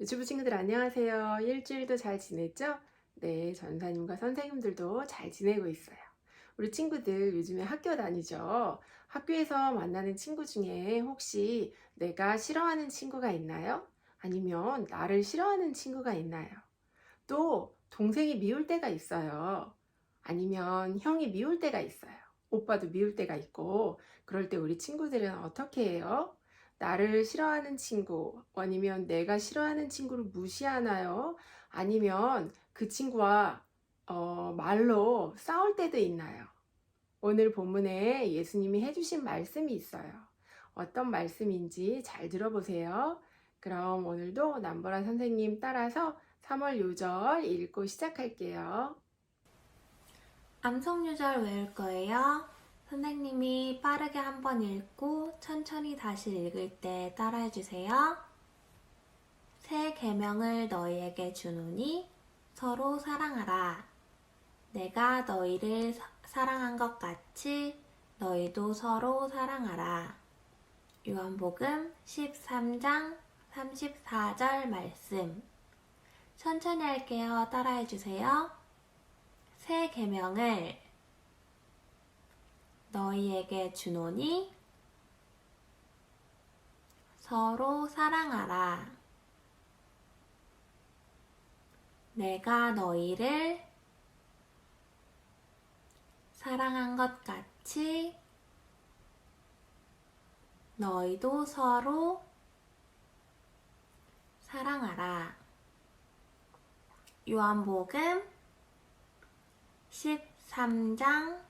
유튜브 친구들 안녕하세요. 일주일도 잘 지냈죠? 네, 전사님과 선생님들도 잘 지내고 있어요. 우리 친구들 요즘에 학교 다니죠? 학교에서 만나는 친구 중에 혹시 내가 싫어하는 친구가 있나요? 아니면 나를 싫어하는 친구가 있나요? 또 동생이 미울 때가 있어요. 아니면 형이 미울 때가 있어요. 오빠도 미울 때가 있고, 그럴 때 우리 친구들은 어떻게 해요? 나를 싫어하는 친구, 아니면 내가 싫어하는 친구를 무시하나요? 아니면 그 친구와 말로 싸울 때도 있나요? 오늘 본문에 예수님이 해주신 말씀이 있어요. 어떤 말씀인지 잘 들어보세요. 그럼 오늘도 남보라 선생님 따라서 3월 요절 읽고 시작할게요. 암송 유절 외울 거예요. 선생님이 빠르게 한번 읽고 천천히 다시 읽을 때 따라해 주세요. 새 계명을 너희에게 주노니 서로 사랑하라. 내가 너희를 사랑한 것 같이 너희도 서로 사랑하라. 요한복음 13장 34절 말씀. 천천히 할게요. 따라해 주세요. 새 계명을 너희에게 주노니 서로 사랑하라. 내가 너희를 사랑한 것 같이 너희도 서로 사랑하라. 요한복음 13장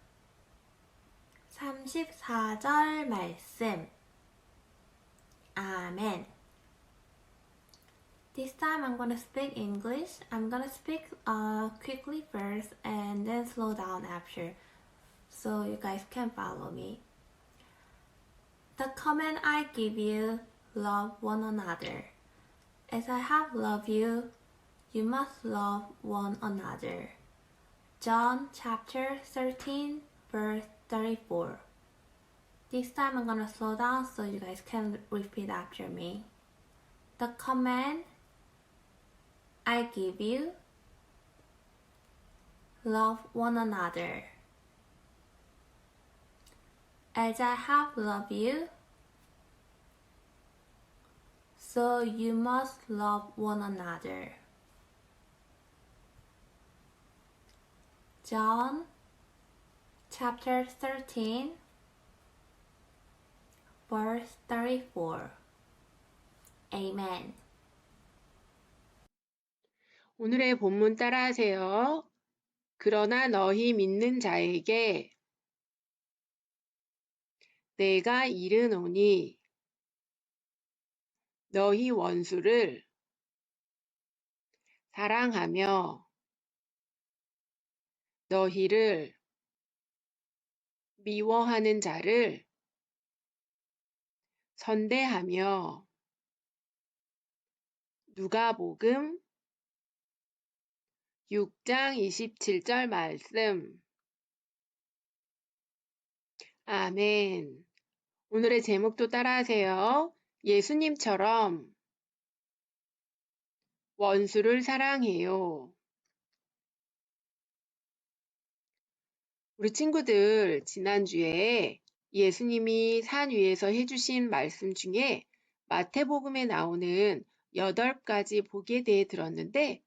34절 말씀. 아멘. This time I'm gonna speak English. I'm gonna speak quickly first and then slow down after, so you guys can follow me. The command I give you, love one another. As I have loved you, you must love one another. John chapter 13, verse 34. This time I'm gonna slow down so you guys can repeat after me. The command I give you, love one another. As I have loved you, so you must love one another. John chapter 13, verse 34. Amen. 오늘의 본문 따라하세요. 그러나 너희 믿는 자에게 내가 이르노니 너희 원수를 사랑하며 너희를 미워하는 자를 선대하며. 누가복음 6장 27절 말씀. 아멘. 오늘의 제목도 따라하세요. 예수님처럼 원수를 사랑해요. 우리 친구들, 지난주에 예수님이 산 위에서 해주신 말씀 중에 마태복음에 나오는 8가지 복에 대해 들었는데,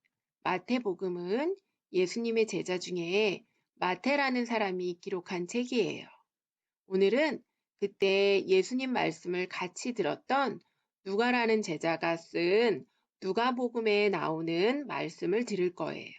마태복음은 예수님의 제자 중에 마태라는 사람이 기록한 책이에요. 오늘은 그때 예수님 말씀을 같이 들었던 누가라는 제자가 쓴 누가복음에 나오는 말씀을 들을 거예요.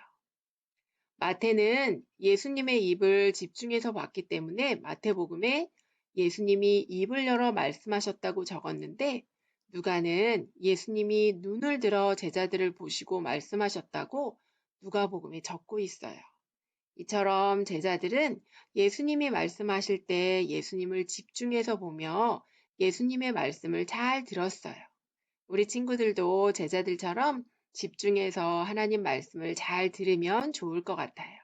마태는 예수님의 입을 집중해서 봤기 때문에 마태복음에 예수님이 입을 열어 말씀하셨다고 적었는데, 누가는 예수님이 눈을 들어 제자들을 보시고 말씀하셨다고 누가복음에 적고 있어요. 이처럼 제자들은 예수님이 말씀하실 때 예수님을 집중해서 보며 예수님의 말씀을 잘 들었어요. 우리 친구들도 제자들처럼 집중해서 하나님 말씀을 잘 들으면 좋을 것 같아요.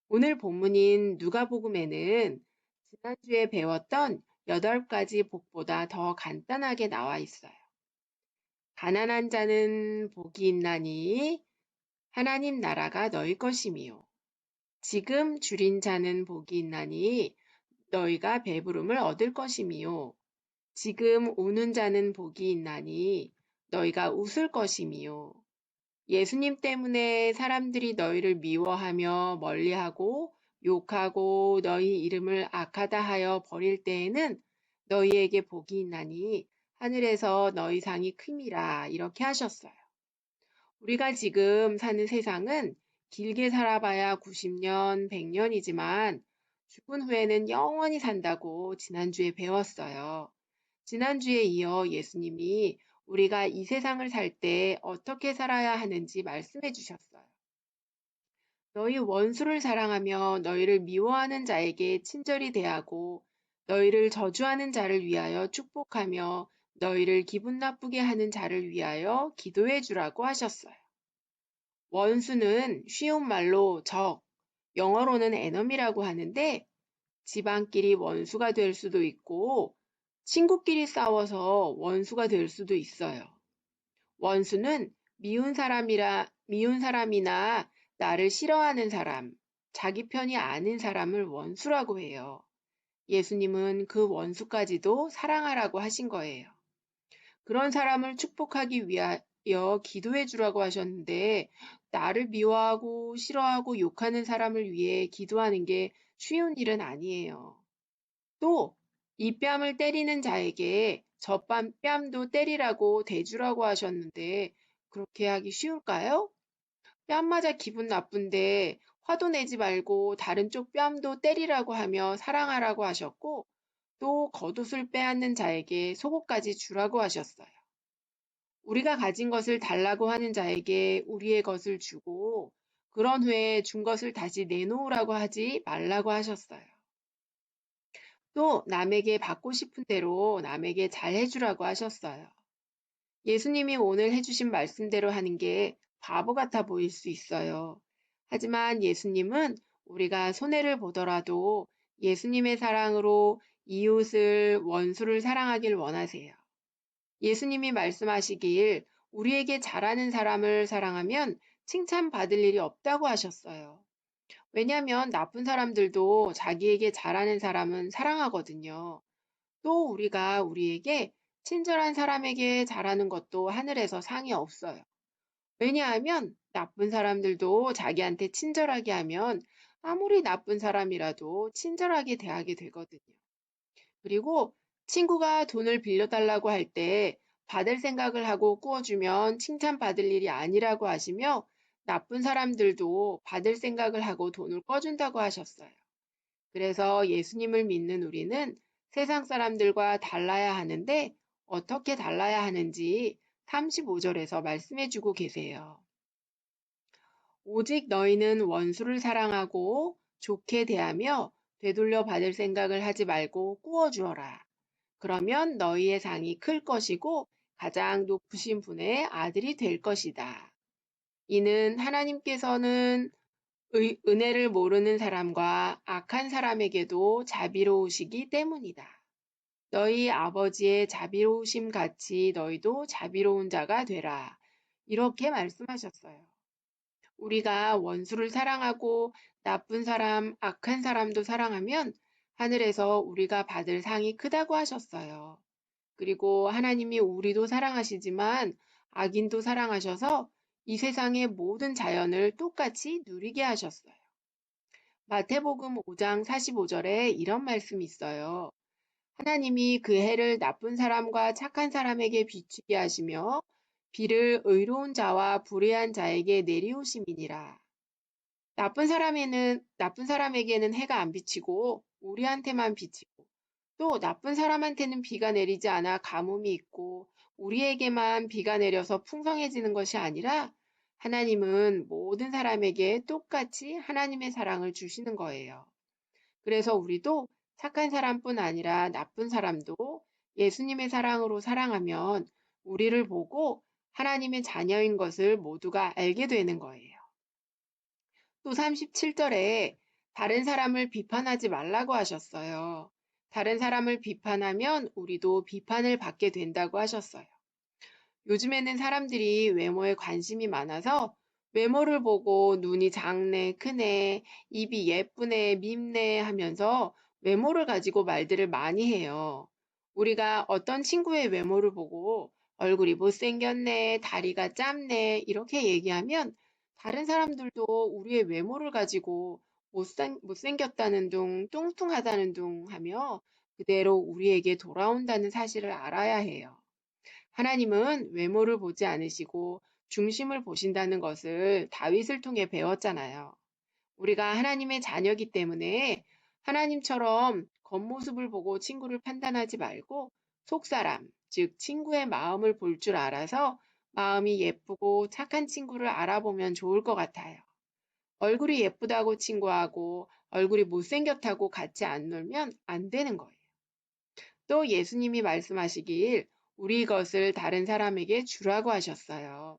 오늘 본문인 누가복음에는 지난주에 배웠던 8가지 복보다 더 간단하게 나와 있어요. 가난한 자는 복이 있나니 하나님 나라가 너희 것임이요. 지금 줄인 자는 복이 있나니 너희가 배부름을 얻을 것임이요. 지금 우는 자는 복이 있나니 너희가 웃을 것임이요. 예수님 때문에 사람들이 너희를 미워하며 멀리하고 욕하고 너희 이름을 악하다 하여 버릴 때에는 너희에게 복이 있나니 하늘에서 너희 상이 큼이라 이렇게 하셨어요. 우리가 지금 사는 세상은 길게 살아봐야 90년, 100년이지만 죽은 후에는 영원히 산다고 지난주에 배웠어요. 지난주에 이어 예수님이 우리가 이 세상을 살 때 어떻게 살아야 하는지 말씀해 주셨어요. 너희 원수를 사랑하며 너희를 미워하는 자에게 친절히 대하고 너희를 저주하는 자를 위하여 축복하며 너희를 기분 나쁘게 하는 자를 위하여 기도해 주라고 하셨어요. 원수는 쉬운 말로 적, 영어로는 enemy라고 하는데 집안끼리 원수가 될 수도 있고 친구끼리 싸워서 원수가 될 수도 있어요. 원수는 미운 사람이나 나를 싫어하는 사람, 자기 편이 아닌 사람을 원수라고 해요. 예수님은 그 원수까지도 사랑하라고 하신 거예요. 그런 사람을 축복하기 위하여 기도해 주라고 하셨는데, 나를 미워하고 싫어하고 욕하는 사람을 위해 기도하는 게 쉬운 일은 아니에요. 또, 이 뺨을 때리는 자에게 저 뺨도 때리라고 대주라고 하셨는데, 그렇게 하기 쉬울까요? 뺨 맞아 기분 나쁜데 화도 내지 말고 다른 쪽 뺨도 때리라고 하며 사랑하라고 하셨고, 또 겉옷을 빼앗는 자에게 속옷까지 주라고 하셨어요. 우리가 가진 것을 달라고 하는 자에게 우리의 것을 주고 그런 후에 준 것을 다시 내놓으라고 하지 말라고 하셨어요. 또 남에게 받고 싶은 대로 남에게 잘 해주라고 하셨어요. 예수님이 오늘 해주신 말씀대로 하는 게 바보 같아 보일 수 있어요. 하지만 예수님은 우리가 손해를 보더라도 예수님의 사랑으로 이웃을 원수를 사랑하길 원하세요. 예수님이 말씀하시길 우리에게 잘하는 사람을 사랑하면 칭찬받을 일이 없다고 하셨어요. 왜냐하면 나쁜 사람들도 자기에게 잘하는 사람은 사랑하거든요. 또 우리가 우리에게 친절한 사람에게 잘하는 것도 하늘에서 상이 없어요. 왜냐하면 나쁜 사람들도 자기한테 친절하게 하면 아무리 나쁜 사람이라도 친절하게 대하게 되거든요. 그리고 친구가 돈을 빌려달라고 할 때 받을 생각을 하고 꾸어주면 칭찬받을 일이 아니라고 하시며 나쁜 사람들도 받을 생각을 하고 돈을 꿔준다고 하셨어요. 그래서 예수님을 믿는 우리는 세상 사람들과 달라야 하는데 어떻게 달라야 하는지 35절에서 말씀해 주고 계세요. 오직 너희는 원수를 사랑하고 좋게 대하며 되돌려 받을 생각을 하지 말고 꾸어주어라. 그러면 너희의 상이 클 것이고 가장 높으신 분의 아들이 될 것이다. 이는 하나님께서는 은혜를 모르는 사람과 악한 사람에게도 자비로우시기 때문이다. 너희 아버지의 자비로우심 같이 너희도 자비로운 자가 되라. 이렇게 말씀하셨어요. 우리가 원수를 사랑하고 나쁜 사람, 악한 사람도 사랑하면 하늘에서 우리가 받을 상이 크다고 하셨어요. 그리고 하나님이 우리도 사랑하시지만 악인도 사랑하셔서 이 세상의 모든 자연을 똑같이 누리게 하셨어요. 마태복음 5장 45절에 이런 말씀이 있어요. 하나님이 그 해를 나쁜 사람과 착한 사람에게 비추게 하시며 비를 의로운 자와 불의한 자에게 내리우심이니라. 나쁜 사람에게는 해가 안 비치고 우리한테만 비치고 또 나쁜 사람한테는 비가 내리지 않아 가뭄이 있고 우리에게만 비가 내려서 풍성해지는 것이 아니라 하나님은 모든 사람에게 똑같이 하나님의 사랑을 주시는 거예요. 그래서 우리도 착한 사람뿐 아니라 나쁜 사람도 예수님의 사랑으로 사랑하면 우리를 보고 하나님의 자녀인 것을 모두가 알게 되는 거예요. 또 37절에 다른 사람을 비판하지 말라고 하셨어요. 다른 사람을 비판하면 우리도 비판을 받게 된다고 하셨어요. 요즘에는 사람들이 외모에 관심이 많아서 외모를 보고 눈이 작네, 크네, 입이 예쁘네, 밉네 하면서 외모를 가지고 말들을 많이 해요. 우리가 어떤 친구의 외모를 보고 얼굴이 못생겼네, 다리가 짧네, 이렇게 얘기하면 다른 사람들도 우리의 외모를 가지고 못생겼다는 둥, 뚱뚱하다는 둥 하며 그대로 우리에게 돌아온다는 사실을 알아야 해요. 하나님은 외모를 보지 않으시고 중심을 보신다는 것을 다윗을 통해 배웠잖아요. 우리가 하나님의 자녀이기 때문에 하나님처럼 겉모습을 보고 친구를 판단하지 말고 속사람, 즉 친구의 마음을 볼 줄 알아서 마음이 예쁘고 착한 친구를 알아보면 좋을 것 같아요. 얼굴이 예쁘다고 친구하고 얼굴이 못생겼다고 같이 안 놀면 안 되는 거예요. 또 예수님이 말씀하시길 우리 것을 다른 사람에게 주라고 하셨어요.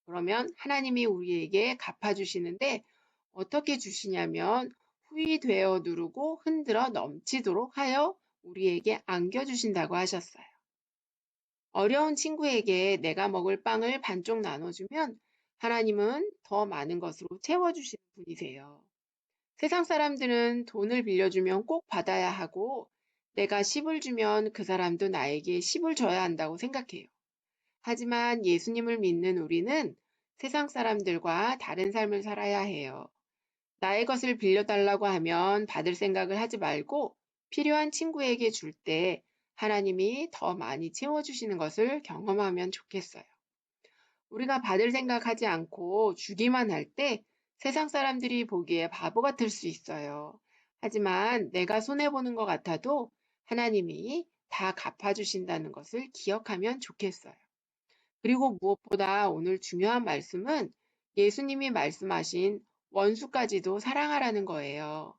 그러면 하나님이 우리에게 갚아주시는데 어떻게 주시냐면 후히 되어 누르고 흔들어 넘치도록 하여 우리에게 안겨주신다고 하셨어요. 어려운 친구에게 내가 먹을 빵을 반쪽 나눠주면 하나님은 더 많은 것으로 채워주시는 분이세요. 세상 사람들은 돈을 빌려주면 꼭 받아야 하고 내가 10을 주면 그 사람도 나에게 10을 줘야 한다고 생각해요. 하지만 예수님을 믿는 우리는 세상 사람들과 다른 삶을 살아야 해요. 나의 것을 빌려달라고 하면 받을 생각을 하지 말고 필요한 친구에게 줄 때 하나님이 더 많이 채워주시는 것을 경험하면 좋겠어요. 우리가 받을 생각하지 않고 주기만 할 때 세상 사람들이 보기에 바보 같을 수 있어요. 하지만 내가 손해보는 것 같아도 하나님이 다 갚아주신다는 것을 기억하면 좋겠어요. 그리고 무엇보다 오늘 중요한 말씀은 예수님이 말씀하신 원수까지도 사랑하라는 거예요.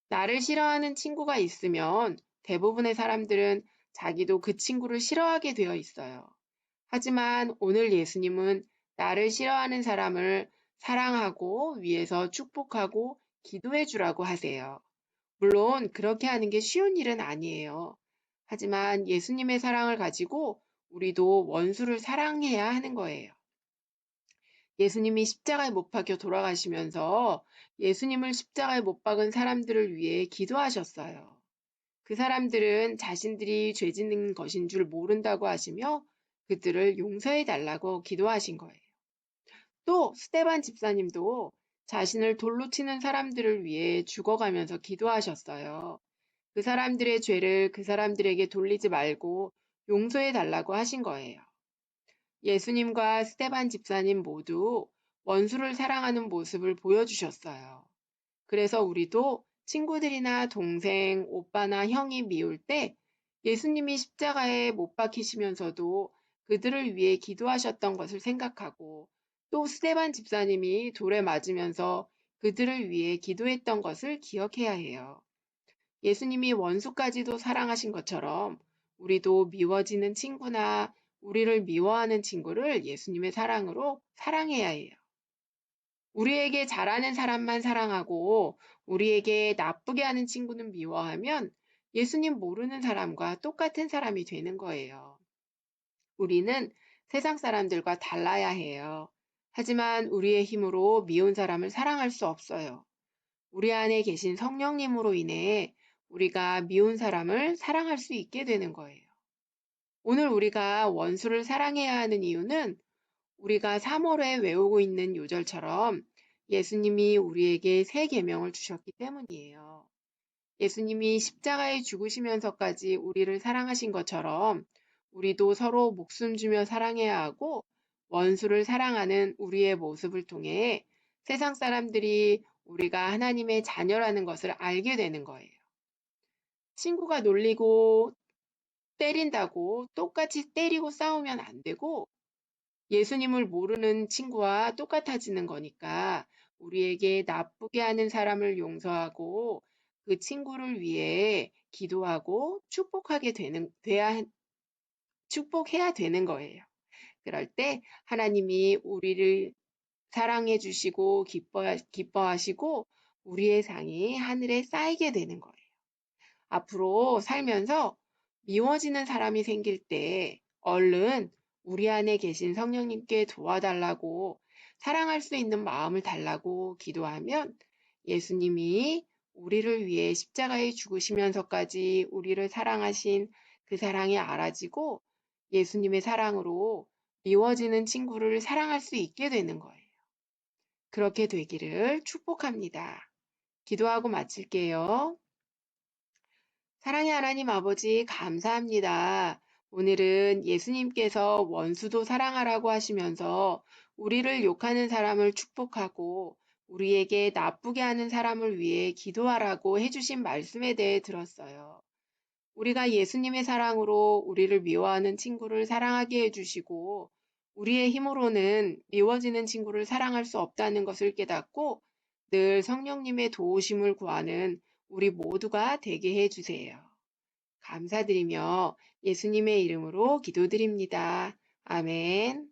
나를 싫어하는 친구가 있으면 대부분의 사람들은 자기도 그 친구를 싫어하게 되어 있어요. 하지만 오늘 예수님은 나를 싫어하는 사람을 사랑하고 위해서 축복하고 기도해 주라고 하세요. 물론 그렇게 하는 게 쉬운 일은 아니에요. 하지만 예수님의 사랑을 가지고 우리도 원수를 사랑해야 하는 거예요. 예수님이 십자가에 못 박혀 돌아가시면서 예수님을 십자가에 못 박은 사람들을 위해 기도하셨어요. 그 사람들은 자신들이 죄 짓는 것인 줄 모른다고 하시며 그들을 용서해 달라고 기도하신 거예요. 또 스데반 집사님도 자신을 돌로 치는 사람들을 위해 죽어가면서 기도하셨어요. 그 사람들의 죄를 그 사람들에게 돌리지 말고 용서해 달라고 하신 거예요. 예수님과 스데반 집사님 모두 원수를 사랑하는 모습을 보여주셨어요. 그래서 우리도 친구들이나 동생, 오빠나 형이 미울 때 예수님이 십자가에 못 박히시면서도 그들을 위해 기도하셨던 것을 생각하고 또 스데반 집사님이 돌에 맞으면서 그들을 위해 기도했던 것을 기억해야 해요. 예수님이 원수까지도 사랑하신 것처럼 우리도 미워지는 친구나 우리를 미워하는 친구를 예수님의 사랑으로 사랑해야 해요. 우리에게 잘하는 사람만 사랑하고 우리에게 나쁘게 하는 친구는 미워하면 예수님 모르는 사람과 똑같은 사람이 되는 거예요. 우리는 세상 사람들과 달라야 해요. 하지만 우리의 힘으로 미운 사람을 사랑할 수 없어요. 우리 안에 계신 성령님으로 인해 우리가 미운 사람을 사랑할 수 있게 되는 거예요. 오늘 우리가 원수를 사랑해야 하는 이유는 우리가 3월에 외우고 있는 요절처럼 예수님이 우리에게 새 계명을 주셨기 때문이에요. 예수님이 십자가에 죽으시면서까지 우리를 사랑하신 것처럼 우리도 서로 목숨 주며 사랑해야 하고 원수를 사랑하는 우리의 모습을 통해 세상 사람들이 우리가 하나님의 자녀라는 것을 알게 되는 거예요. 친구가 놀리고 때린다고 똑같이 때리고 싸우면 안 되고 예수님을 모르는 친구와 똑같아지는 거니까 우리에게 나쁘게 하는 사람을 용서하고 그 친구를 위해 기도하고 축복해야 되는 거예요. 그럴 때 하나님이 우리를 사랑해 주시고 기뻐하시고 우리의 상이 하늘에 쌓이게 되는 거예요. 앞으로 살면서 미워지는 사람이 생길 때 얼른 우리 안에 계신 성령님께 도와달라고 사랑할 수 있는 마음을 달라고 기도하면 예수님이 우리를 위해 십자가에 죽으시면서까지 우리를 사랑하신 그 사랑이 알아지고 예수님의 사랑으로 미워지는 친구를 사랑할 수 있게 되는 거예요. 그렇게 되기를 축복합니다. 기도하고 마칠게요. 사랑의 하나님 아버지 감사합니다. 오늘은 예수님께서 원수도 사랑하라고 하시면서 우리를 욕하는 사람을 축복하고 우리에게 나쁘게 하는 사람을 위해 기도하라고 해주신 말씀에 대해 들었어요. 우리가 예수님의 사랑으로 우리를 미워하는 친구를 사랑하게 해주시고 우리의 힘으로는 미워지는 친구를 사랑할 수 없다는 것을 깨닫고 늘 성령님의 도우심을 구하는 우리 모두가 되게 해주세요. 감사드리며 예수님의 이름으로 기도드립니다. 아멘.